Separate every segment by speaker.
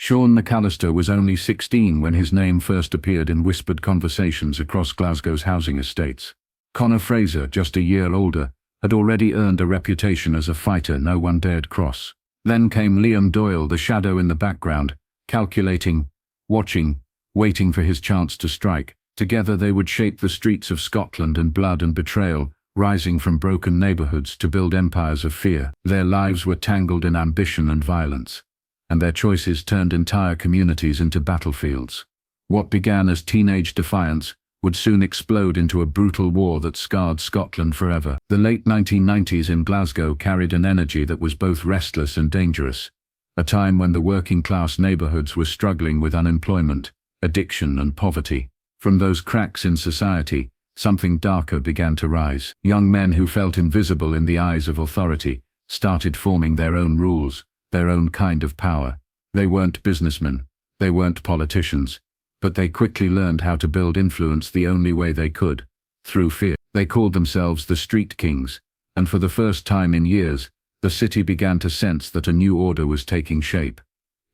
Speaker 1: Sean McAllister was only 16 when his name first appeared in whispered conversations across Glasgow's housing estates. Connor Fraser, just a year older, had already earned a reputation as a fighter no one dared cross. Then came Liam Doyle, the shadow in the background, calculating, watching, waiting for his chance to strike. Together they would shape the streets of Scotland in blood and betrayal, rising from broken neighborhoods to build empires of fear. Their lives were tangled in ambition and violence, and their choices turned entire communities into battlefields. What began as teenage defiance would soon explode into a brutal war that scarred Scotland forever. The late 1990s in Glasgow carried an energy that was both restless and dangerous, a time when the working-class neighborhoods were struggling with unemployment, addiction and poverty. From those cracks in society, something darker began to rise. Young men who felt invisible in the eyes of authority started forming their own rules, their own kind of power. They weren't businessmen, they weren't politicians, but they quickly learned how to build influence the only way they could, through fear. They called themselves the Street Kings, and for the first time in years, the city began to sense that a new order was taking shape.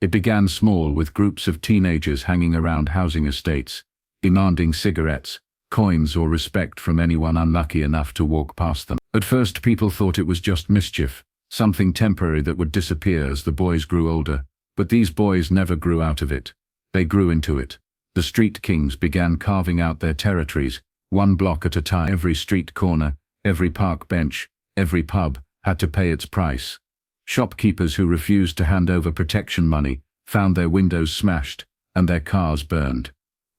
Speaker 1: It began small, with groups of teenagers hanging around housing estates, demanding cigarettes, coins or respect from anyone unlucky enough to walk past them. At first people thought it was just mischief, something temporary that would disappear as the boys grew older. But these boys never grew out of it. They grew into it. The Street Kings began carving out their territories, one block at a time. Every street corner, every park bench, every pub had to pay its price. Shopkeepers who refused to hand over protection money found their windows smashed and their cars burned.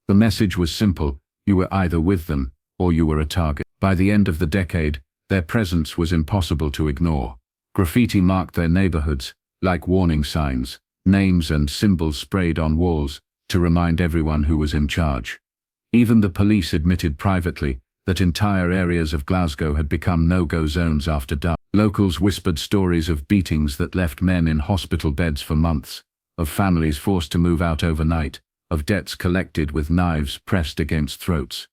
Speaker 1: The message was simple: you were either with them, or you were a target. By the end of the decade, their presence was impossible to ignore. Graffiti marked their neighborhoods, like warning signs, names and symbols sprayed on walls, to remind everyone who was in charge. Even the police admitted privately that entire areas of Glasgow had become no-go zones after dark. Locals whispered stories of beatings that left men in hospital beds for months, of families forced to move out overnight, of debts collected with knives pressed against throats.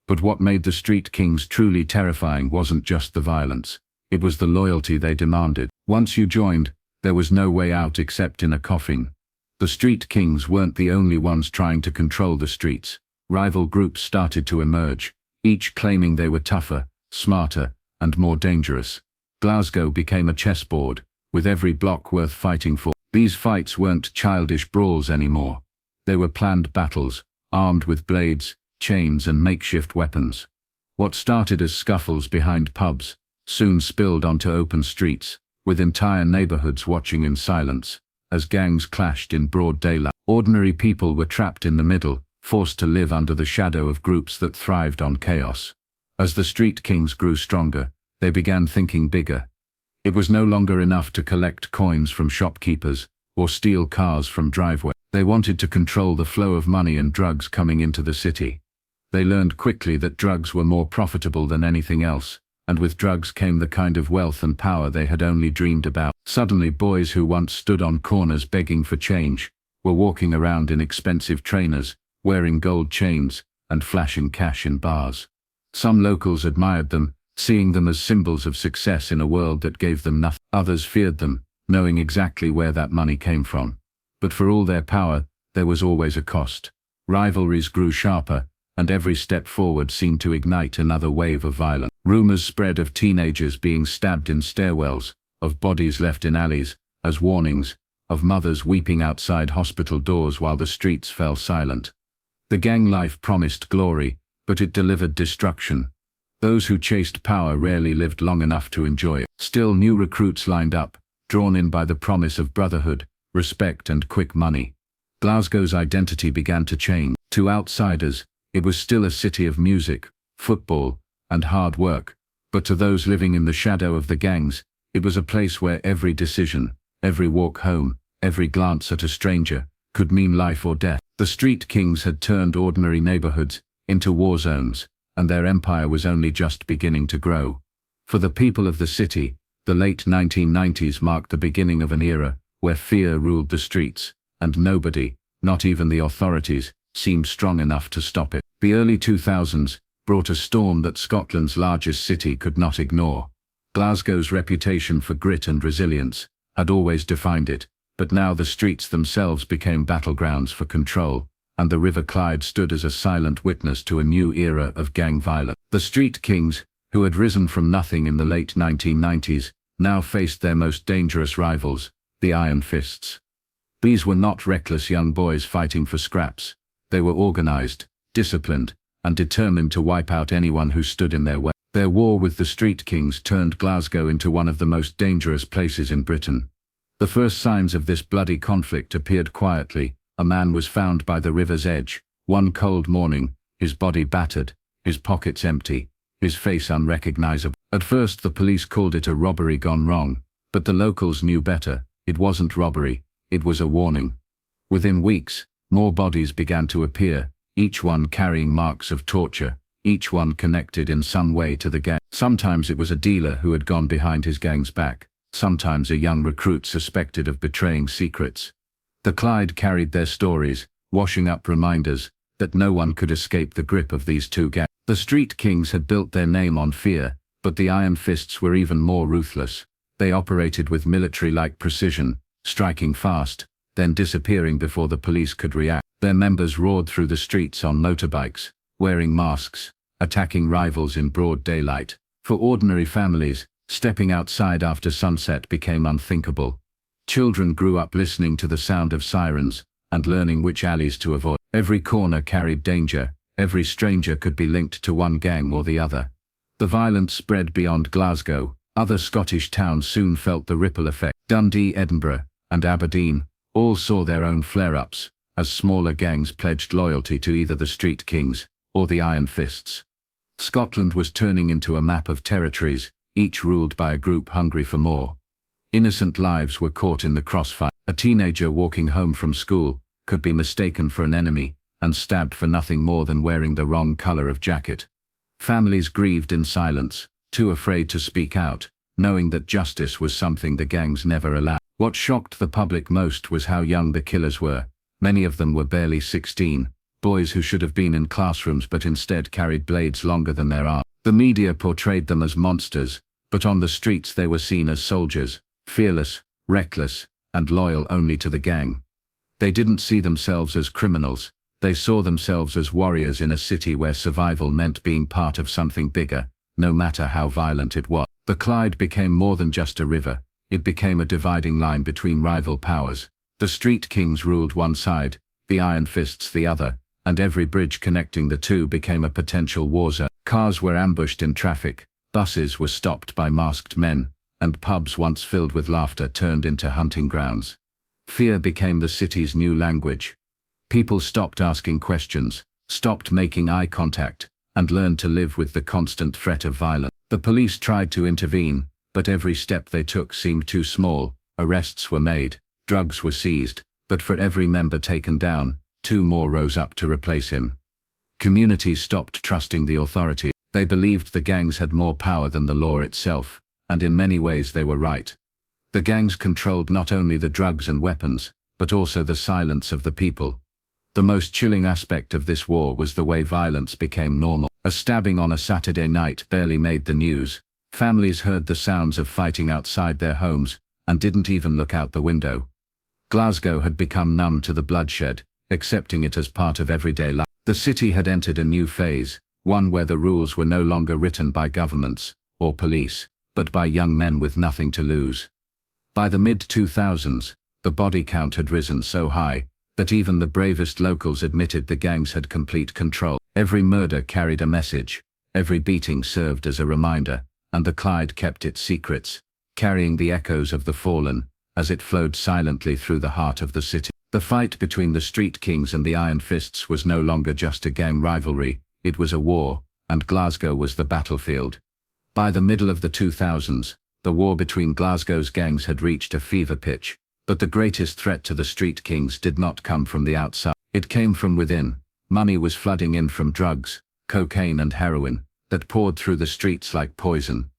Speaker 1: But what made the Street Kings truly terrifying wasn't just the violence. It was the loyalty they demanded. Once you joined, there was no way out except in a coffin. The Street Kings weren't the only ones trying to control the streets. Rival groups started to emerge, each claiming they were tougher, smarter, and more dangerous. Glasgow became a chessboard, with every block worth fighting for. These fights weren't childish brawls anymore. They were planned battles, armed with blades, chains and makeshift weapons. What started as scuffles behind pubs soon spilled onto open streets, with entire neighborhoods watching in silence, as gangs clashed in broad daylight. Ordinary people were trapped in the middle, forced to live under the shadow of groups that thrived on chaos. As the Street Kings grew stronger, they began thinking bigger. It was no longer enough to collect coins from shopkeepers or steal cars from driveways. They wanted to control the flow of money and drugs coming into the city. They learned quickly that drugs were more profitable than anything else, and with drugs came the kind of wealth and power they had only dreamed about. Suddenly, boys who once stood on corners begging for change were walking around in expensive trainers, wearing gold chains, and flashing cash in bars. Some locals admired them, seeing them as symbols of success in a world that gave them nothing. Others feared them, knowing exactly where that money came from. But for all their power, there was always a cost. Rivalries grew sharper, and every step forward seemed to ignite another wave of violence. Rumors spread of teenagers being stabbed in stairwells, of bodies left in alleys as warnings, of mothers weeping outside hospital doors while the streets fell silent. The gang life promised glory, but it delivered destruction. Those who chased power rarely lived long enough to enjoy it. Still, new recruits lined up, drawn in by the promise of brotherhood, respect and quick money. Glasgow's identity began to change. To outsiders, it was still a city of music, football, and hard work, but to those living in the shadow of the gangs, it was a place where every decision, every walk home, every glance at a stranger, could mean life or death. The Street Kings had turned ordinary neighborhoods into war zones, and their empire was only just beginning to grow. For the people of the city, the late 1990s marked the beginning of an era where fear ruled the streets, and nobody, not even the authorities, seemed strong enough to stop it. The early 2000s brought a storm that Scotland's largest city could not ignore. Glasgow's reputation for grit and resilience had always defined it, But now the streets themselves became battlegrounds for control, and the River Clyde stood as a silent witness to a new era of gang violence. The street kings, who had risen from nothing in the late 1990s, now faced their most dangerous rivals, the Iron Fists. These were not reckless young boys fighting for scraps. They were organized, disciplined, and determined to wipe out anyone who stood in their way. Their war with the street kings turned Glasgow into one of the most dangerous places in Britain. The first signs of this bloody conflict appeared quietly. A man was found by the river's edge, one cold morning, his body battered, his pockets empty, his face unrecognizable. At first the police called it a robbery gone wrong, but the locals knew better. It wasn't robbery, it was a warning. Within weeks, more bodies began to appear, each one carrying marks of torture, each one connected in some way to the gang. Sometimes it was a dealer who had gone behind his gang's back, sometimes a young recruit suspected of betraying secrets. The Clyde carried their stories, washing up reminders that no one could escape the grip of these two gangs. The street kings had built their name on fear, but the Iron Fists were even more ruthless. They operated with military-like precision, striking fast, then disappearing before the police could react. Their members roared through the streets on motorbikes, wearing masks, attacking rivals in broad daylight. For ordinary families, stepping outside after sunset became unthinkable. Children grew up listening to the sound of sirens and learning which alleys to avoid. Every corner carried danger, every stranger could be linked to one gang or the other. The violence spread beyond Glasgow. Other Scottish towns soon felt the ripple effect. Dundee, Edinburgh, and Aberdeen all saw their own flare-ups, as smaller gangs pledged loyalty to either the street kings or the Iron Fists. Scotland was turning into a map of territories, each ruled by a group hungry for more. Innocent lives were caught in the crossfire. A teenager walking home from school could be mistaken for an enemy and stabbed for nothing more than wearing the wrong color of jacket. Families grieved in silence, too afraid to speak out, knowing that justice was something the gangs never allowed. What shocked the public most was how young the killers were. Many of them were barely 16, boys who should have been in classrooms but instead carried blades longer than their arms. The media portrayed them as monsters, but on the streets they were seen as soldiers, fearless, reckless, and loyal only to the gang. They didn't see themselves as criminals, they saw themselves as warriors in a city where survival meant being part of something bigger, no matter how violent it was. The Clyde became more than just a river, it became a dividing line between rival powers. The street kings ruled one side, the Iron Fists the other, and every bridge connecting the two became a potential war zone. Cars were ambushed in traffic, buses were stopped by masked men, and pubs once filled with laughter turned into hunting grounds. Fear became the city's new language. People stopped asking questions, stopped making eye contact, and learned to live with the constant threat of violence. The police tried to intervene, but every step they took seemed too small. Arrests were made, drugs were seized, but for every member taken down, two more rose up to replace him. Communities stopped trusting the authorities. They believed the gangs had more power than the law itself, and in many ways they were right. The gangs controlled not only the drugs and weapons, but also the silence of the people. The most chilling aspect of this war was the way violence became normal. A stabbing on a Saturday night barely made the news. Families heard the sounds of fighting outside their homes, and didn't even look out the window. Glasgow had become numb to the bloodshed, accepting it as part of everyday life. The city had entered a new phase, one where the rules were no longer written by governments or police, but by young men with nothing to lose. By the mid-2000s, the body count had risen so high that even the bravest locals admitted the gangs had complete control. Every murder carried a message, every beating served as a reminder, and the Clyde kept its secrets, carrying the echoes of the fallen as it flowed silently through the heart of the city. The fight between the street kings and the Iron Fists was no longer just a gang rivalry, it was a war, and Glasgow was the battlefield. By the middle of the 2000s, the war between Glasgow's gangs had reached a fever pitch, but the greatest threat to the street kings did not come from the outside. It came from within. Money was flooding in from drugs, cocaine and heroin, that poured through the streets like poison.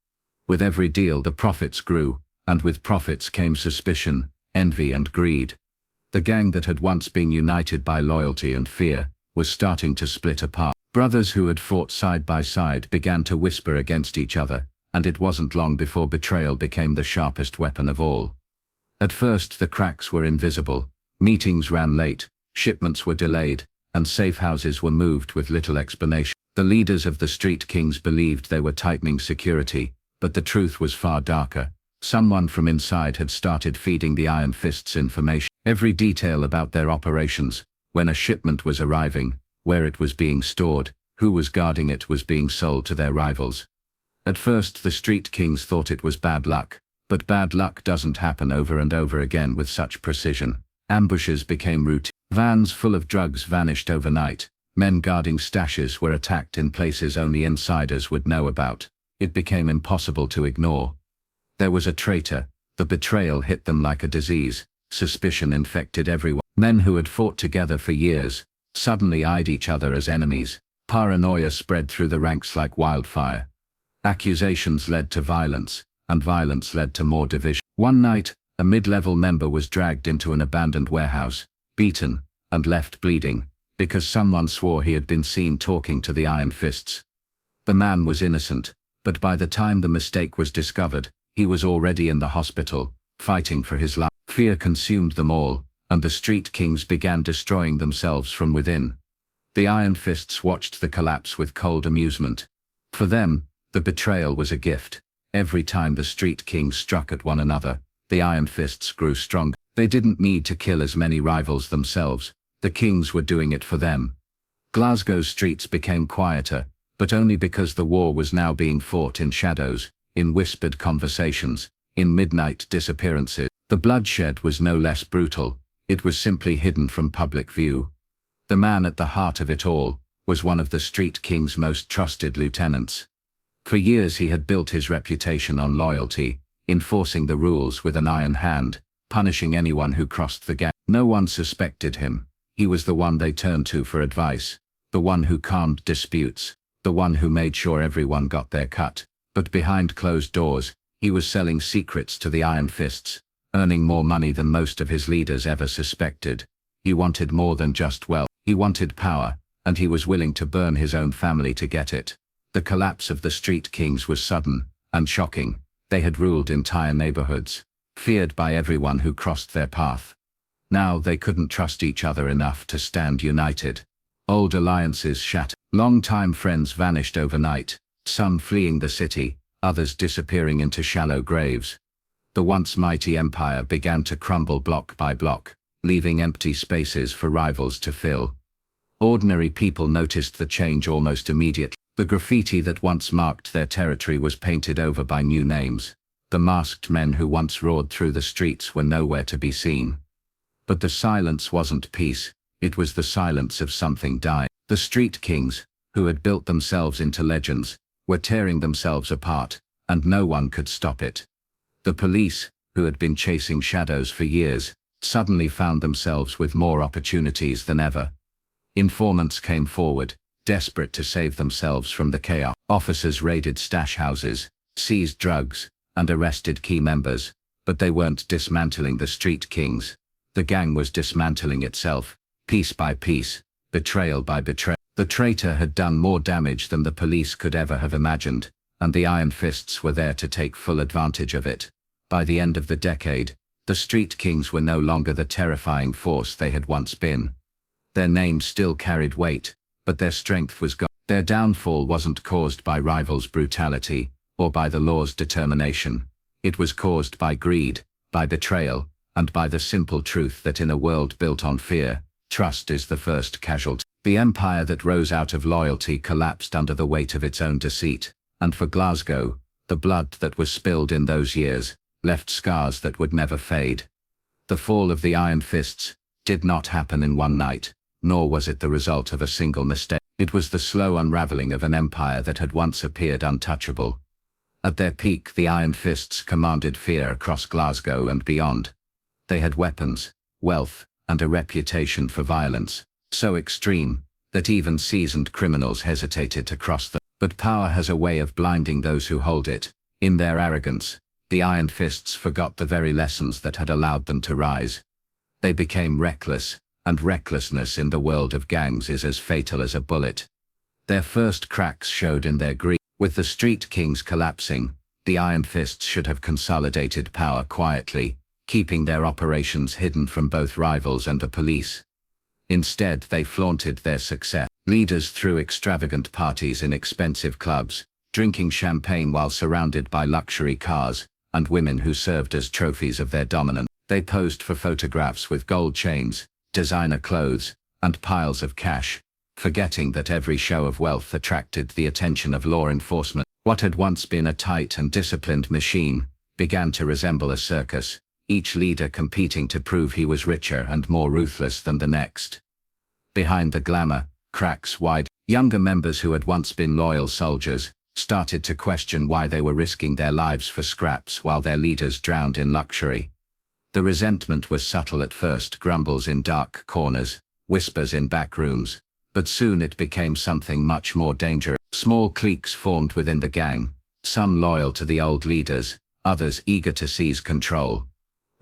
Speaker 1: With every deal the profits grew, and with profits came suspicion, envy and greed. The gang that had once been united by loyalty and fear was starting to split apart. Brothers who had fought side by side began to whisper against each other, and it wasn't long before betrayal became the sharpest weapon of all. At first the cracks were invisible, meetings ran late, shipments were delayed, and safe houses were moved with little explanation. The leaders of the Street Kings believed they were tightening security, but the truth was far darker. Someone from inside had started feeding the Iron Fists information. Every detail about their operations, when a shipment was arriving, where it was being stored, who was guarding it, was being sold to their rivals. At first the Street Kings thought it was bad luck, but bad luck doesn't happen over and over again with such precision. Ambushes became routine. Vans full of drugs vanished overnight. Men guarding stashes were attacked in places only insiders would know about. It became impossible to ignore. There was a traitor. The betrayal hit them like a disease. Suspicion infected everyone. Men who had fought together for years suddenly eyed each other as enemies. Paranoia spread through the ranks like wildfire. Accusations led to violence, and violence led to more division. One night, a mid-level member was dragged into an abandoned warehouse, beaten, and left bleeding, because someone swore he had been seen talking to the Iron Fists. The man was innocent, but by the time the mistake was discovered, he was already in the hospital, fighting for his life. Fear consumed them all, and the Street Kings began destroying themselves from within. The Iron Fists watched the collapse with cold amusement. For them, the betrayal was a gift. Every time the Street Kings struck at one another, the Iron Fists grew stronger. They didn't need to kill as many rivals themselves. The Kings were doing it for them. Glasgow's streets became quieter, but only because the war was now being fought in shadows, in whispered conversations, in midnight disappearances. The bloodshed was no less brutal. It was simply hidden from public view. The man at the heart of it all was one of the Street King's most trusted lieutenants. For years he had built his reputation on loyalty, enforcing the rules with an iron hand, punishing anyone who crossed the gap. No one suspected him. He was the one they turned to for advice, the one who calmed disputes, the one who made sure everyone got their cut. But behind closed doors, he was selling secrets to the Iron Fists, earning more money than most of his leaders ever suspected. He wanted more than just wealth. He wanted power, and he was willing to burn his own family to get it. The collapse of the Street Kings was sudden and shocking. They had ruled entire neighborhoods, feared by everyone who crossed their path. Now they couldn't trust each other enough to stand united. Old alliances shattered. Long-time friends vanished overnight, some fleeing the city, others disappearing into shallow graves. The once mighty empire began to crumble block by block, leaving empty spaces for rivals to fill. Ordinary people noticed the change almost immediately. The graffiti that once marked their territory was painted over by new names. The masked men who once roared through the streets were nowhere to be seen. But the silence wasn't peace, it was the silence of something dying. The Street Kings, who had built themselves into legends, were tearing themselves apart, and no one could stop it. The police, who had been chasing shadows for years, suddenly found themselves with more opportunities than ever. Informants came forward, desperate to save themselves from the chaos. Officers raided stash houses, seized drugs, and arrested key members, but they weren't dismantling the Street Kings. The gang was dismantling itself, piece by piece, betrayal by betrayal. The traitor had done more damage than the police could ever have imagined, and the Iron Fists were there to take full advantage of it. By the end of the decade, the Street Kings were no longer the terrifying force they had once been. Their names still carried weight, but their strength was gone. Their downfall wasn't caused by rivals' brutality, or by the law's determination. It was caused by greed, by betrayal, and by the simple truth that in a world built on fear, trust is the first casualty. The empire that rose out of loyalty collapsed under the weight of its own deceit, and for Glasgow, the blood that was spilled in those years left scars that would never fade. The fall of the Iron Fists did not happen in one night, nor was it the result of a single mistake. It was the slow unraveling of an empire that had once appeared untouchable. At their peak, the Iron Fists commanded fear across Glasgow and beyond. They had weapons, wealth, and a reputation for violence, so extreme that even seasoned criminals hesitated to cross them. But power has a way of blinding those who hold it. In their arrogance, the Iron Fists forgot the very lessons that had allowed them to rise. They became reckless, and recklessness in the world of gangs is as fatal as a bullet. Their first cracks showed in their greed. With the Street Kings collapsing, the Iron Fists should have consolidated power quietly,
Speaker 2: keeping their operations hidden from both rivals and the police. Instead, they flaunted their success. Leaders threw extravagant parties in expensive clubs, drinking champagne while surrounded by luxury cars, and women who served as trophies of their dominance. They posed for photographs with gold chains, designer clothes, and piles of cash, forgetting that every show of wealth attracted the attention of law enforcement. What had once been a tight and disciplined machine began to resemble a circus, each leader competing to prove he was richer and more ruthless than the next. Behind the glamour, cracks wide. Younger members who had once been loyal soldiers started to question why they were risking their lives for scraps while their leaders drowned in luxury. The resentment was subtle at first, grumbles in dark corners, whispers in back rooms, but soon it became something much more dangerous. Small cliques formed within the gang, some loyal to the old leaders, others eager to seize control.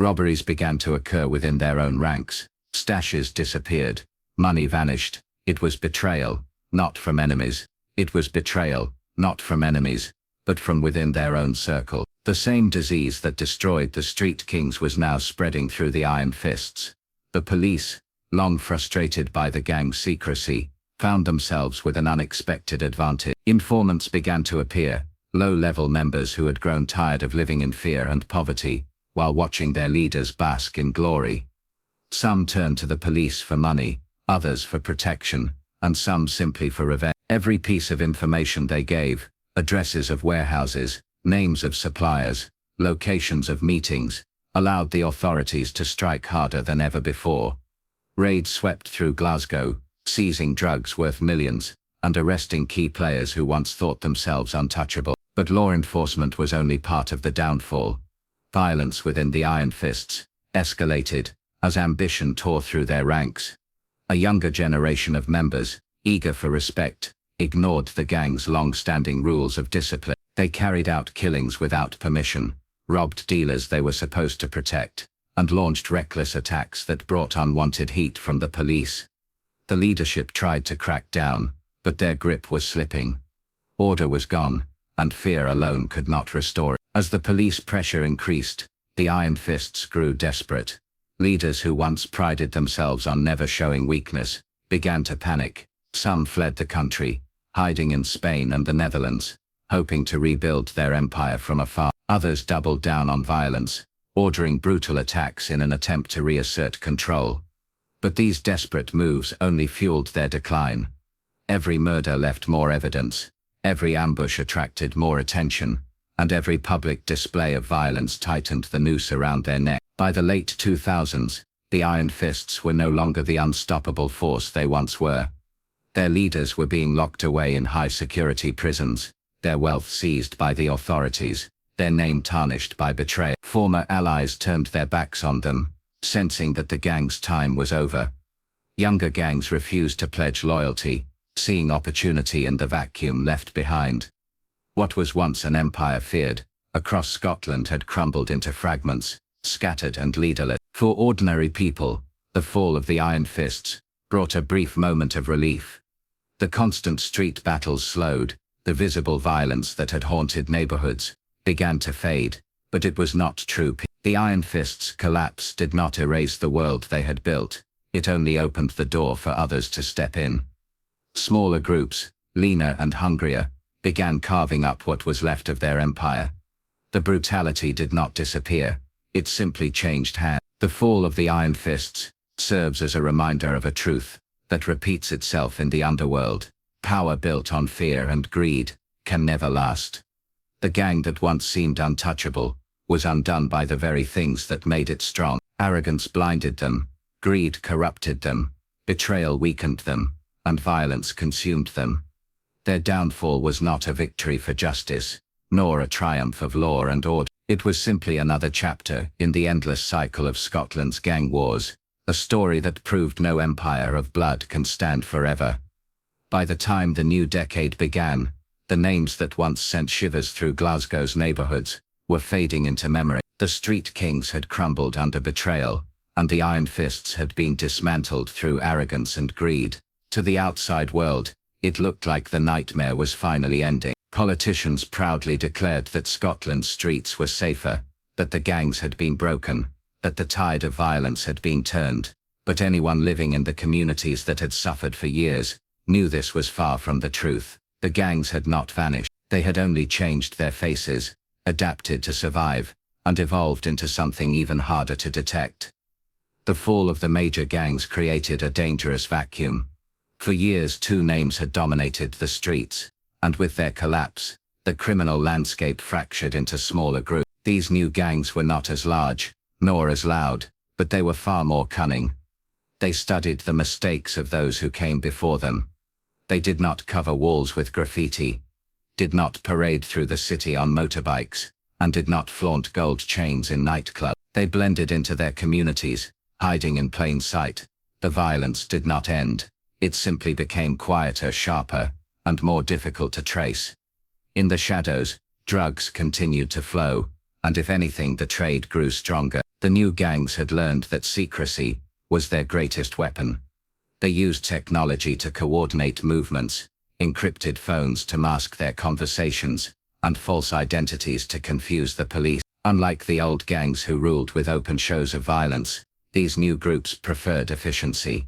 Speaker 2: Robberies began to occur within their own ranks, stashes disappeared, money vanished. It was betrayal, not from enemies. It was betrayal, not from enemies, but from within their own circle. The same disease that destroyed the street kings was now spreading through the Iron Fists. The police, long frustrated by the gang's secrecy, found themselves with an unexpected advantage. Informants began to appear, low-level members who had grown tired of living in fear and poverty, while watching their leaders bask in glory. Some turned to the police for money, others for protection, and some simply for revenge. Every piece of information they gave, addresses of warehouses, names of suppliers, locations of meetings, allowed the authorities to strike harder than ever before. Raids swept through Glasgow, seizing drugs worth millions, and arresting key players who once thought themselves untouchable. But law enforcement was only part of the downfall. Violence within the Iron Fists escalated as ambition tore through their ranks. A younger generation of members, eager for respect, ignored the gang's long-standing rules of discipline. They carried out killings without permission, robbed dealers they were supposed to protect, and launched reckless attacks that brought unwanted heat from the police. The leadership tried to crack down, but their grip was slipping. Order was gone, and fear alone could not restore it. As the police pressure increased, the Iron Fists grew desperate. Leaders who once prided themselves on never showing weakness began to panic. Some fled the country, hiding in Spain and the Netherlands, hoping to rebuild their empire from afar. Others doubled down on violence, ordering brutal attacks in an attempt to reassert control. But these desperate moves only fueled their decline. Every murder left more evidence, every ambush attracted more attention, and every public display of violence tightened the noose around their neck. By the late 2000s, the Iron Fists were no longer the unstoppable force they once were. Their leaders were being locked away in high-security prisons, their wealth seized by the authorities, their name tarnished by betrayal. Former allies turned their backs on them, sensing that the gang's time was over. Younger gangs refused to pledge loyalty, seeing opportunity in the vacuum left behind. What was once an empire feared across Scotland had crumbled into fragments, scattered and leaderless. For ordinary people, the fall of the Iron Fists brought a brief moment of relief. The constant street battles slowed, the visible violence that had haunted neighborhoods began to fade, but it was not true peace. The Iron Fists' collapse did not erase the world they had built, it only opened the door for others to step in. Smaller groups, leaner and hungrier, began carving up what was left of their empire. The brutality did not disappear, it simply changed hands. The fall of the Iron Fists serves as a reminder of a truth that repeats itself in the underworld. Power built on fear and greed can never last. The gang that once seemed untouchable was undone by the very things that made it strong. Arrogance blinded them, greed corrupted them, betrayal weakened them, and violence consumed them. Their downfall was not a victory for justice, nor a triumph of law and order. It was simply another chapter in the endless cycle of Scotland's gang wars, a story that proved no empire of blood can stand forever. By the time the new decade began, the names that once sent shivers through Glasgow's neighborhoods were fading into memory. The street kings had crumbled under betrayal, and the Iron Fists had been dismantled through arrogance and greed. To the outside world, it looked like the nightmare was finally ending. Politicians proudly declared that Scotland's streets were safer, that the gangs had been broken, that the tide of violence had been turned, but anyone living in the communities that had suffered for years knew this was far from the truth. The gangs had not vanished. They had only changed their faces, adapted to survive, and evolved into something even harder to detect. The fall of the major gangs created a dangerous vacuum. For years, two names had dominated the streets, and with their collapse, the criminal landscape fractured into smaller groups. These new gangs were not as large, nor as loud, but they were far more cunning. They studied the mistakes of those who came before them. They did not cover walls with graffiti, did not parade through the city on motorbikes, and did not flaunt gold chains in nightclubs. They blended into their communities, hiding in plain sight. The violence did not end. It simply became quieter, sharper, and more difficult to trace. In the shadows, drugs continued to flow, and if anything, the trade grew stronger. The new gangs had learned that secrecy was their greatest weapon. They used technology to coordinate movements, encrypted phones to mask their conversations, and false identities to confuse the police. Unlike the old gangs who ruled with open shows of violence, these new groups preferred efficiency.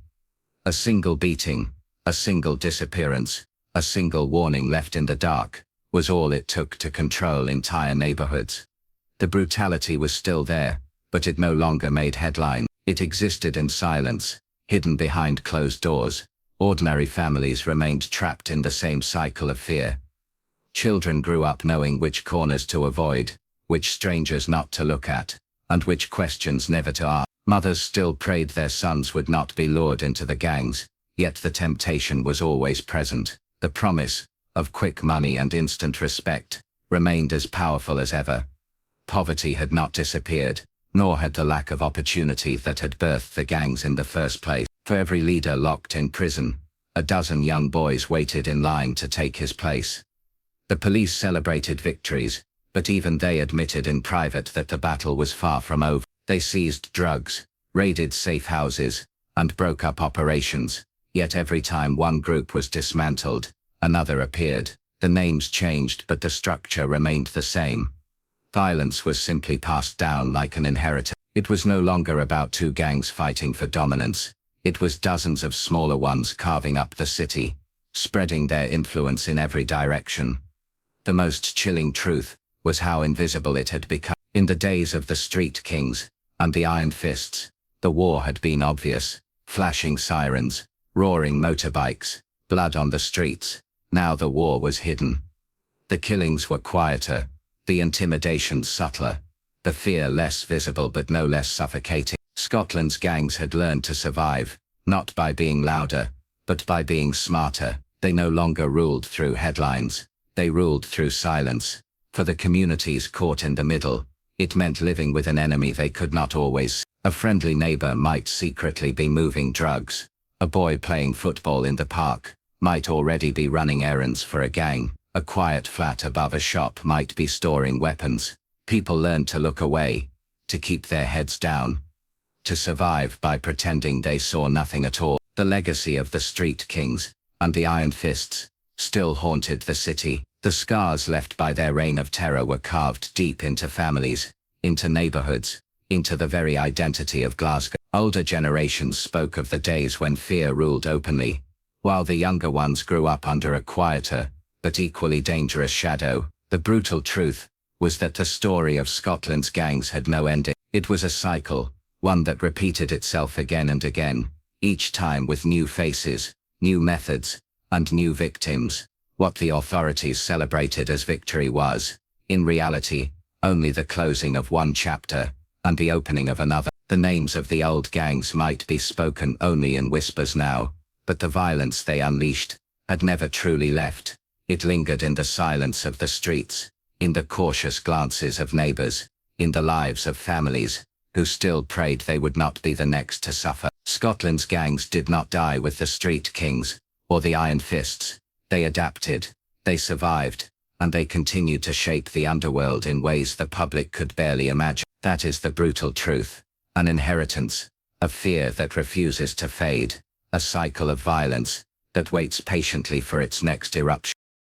Speaker 2: A single beating, a single disappearance, a single warning left in the dark, was all it took to control entire neighborhoods. The brutality was still there, but it no longer made headlines. It existed in silence, hidden behind closed doors. Ordinary families remained trapped in the same cycle of fear. Children grew up knowing which corners to avoid, which strangers not to look at, and which questions never to ask. Mothers still prayed their sons would not be lured into the gangs, yet the temptation was always present. The promise of quick money and instant respect remained as powerful as ever. Poverty had not disappeared, nor had the lack of opportunity that had birthed the gangs in the first place. For every leader locked in prison, a dozen young boys waited in line to take his place. The police celebrated victories, but even they admitted in private that the battle was far from over. They seized drugs, raided safe houses, and broke up operations, yet every time one group was dismantled, another appeared. The names changed, but the structure remained the same. Violence was simply passed down like an inheritance. It was no longer about two gangs fighting for dominance. It was dozens of smaller ones carving up the city, spreading their influence in every direction. The most chilling truth was how invisible it had become. In the days of the street kings and the iron fists, the war had been obvious. Flashing sirens, roaring motorbikes, blood on the streets. Now the war was hidden. The killings were quieter, the intimidation subtler, the fear less visible but no less suffocating. Scotland's gangs had learned to survive, not by being louder, but by being smarter. They no longer ruled through headlines, they ruled through silence. For the communities caught in the middle, it meant living with an enemy they could not always see. A friendly neighbor might secretly be moving drugs. A boy playing football in the park might already be running errands for a gang. A quiet flat above a shop might be storing weapons. People learned to look away, to keep their heads down, to survive by pretending they saw nothing at all. The legacy of the street kings and the iron fists still haunted the city. The scars left by their reign of terror were carved deep into families, into neighborhoods, into the very identity of Glasgow. Older generations spoke of the days when fear ruled openly, while the younger ones grew up under a quieter, but equally dangerous shadow. The brutal truth was that the story of Scotland's gangs had no ending. It was a cycle, one that repeated itself again and again, each time with new faces, new methods, and new victims. What the authorities celebrated as victory was, in reality, only the closing of one chapter, and the opening of another. The names of the old gangs might be spoken only in whispers now, but the violence they unleashed had never truly left. It lingered in the silence of the streets, in the cautious glances of neighbors, in the lives of families, who still prayed they would not be the next to suffer. Scotland's gangs did not die with the street kings, or the iron fists. They adapted, they survived, and they continued to shape the underworld in ways the public could barely imagine. That is the brutal truth. An inheritance, a fear that refuses to fade, a cycle of violence that waits patiently for its next eruption.